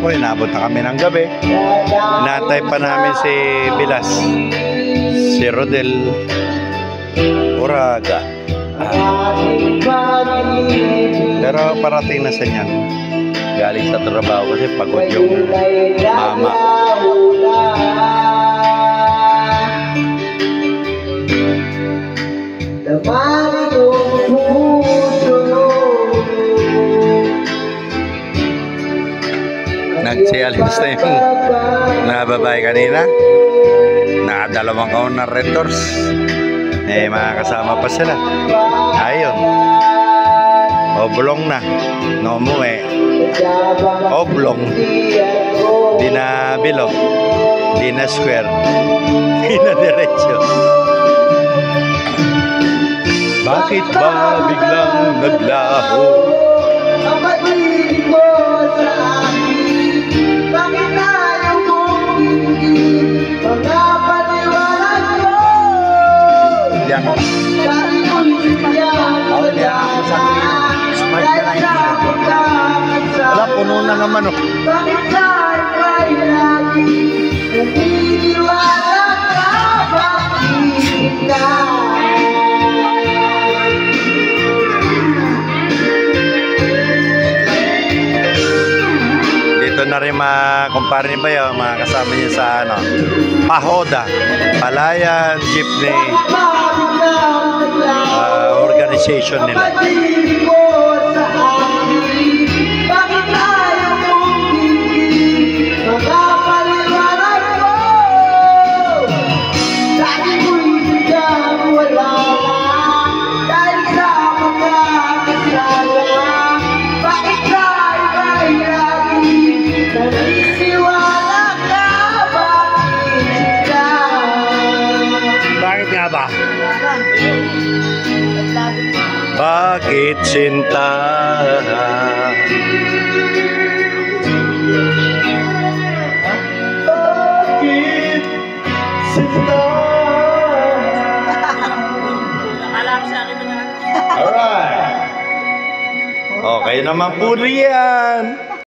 hapon, inabot na kami ng gabi. Inantay pa namin si Bilas, si Rodel Uraga. Pero parating na sa niyan. Galing sa trabaho kasi pagod yung mama. Nagsialis na yung nababae kanina. Nakadalawang kaon na Red Doors. Eh, mga kasama pa sila. Ayun. Oblong na. No mo eh. Oblong. Di na bilog. Di na square. Di na diretso. Bakit ba biglang naglaho? Hindi ako. Hindi ako sa tuwing smart ka na hindi. Wala, puno na naman oh. Bakit sa'yo ay lagi naniniwala ka? Bakit ka? Dito na rin kumpare ni Bayo, mga kasama niya sa ano, Pahoda, Palayan Jeepney organization nila. Bakit sinta? Bakit sinta? Alam sa akin na. Alright. Okay naman po riyan.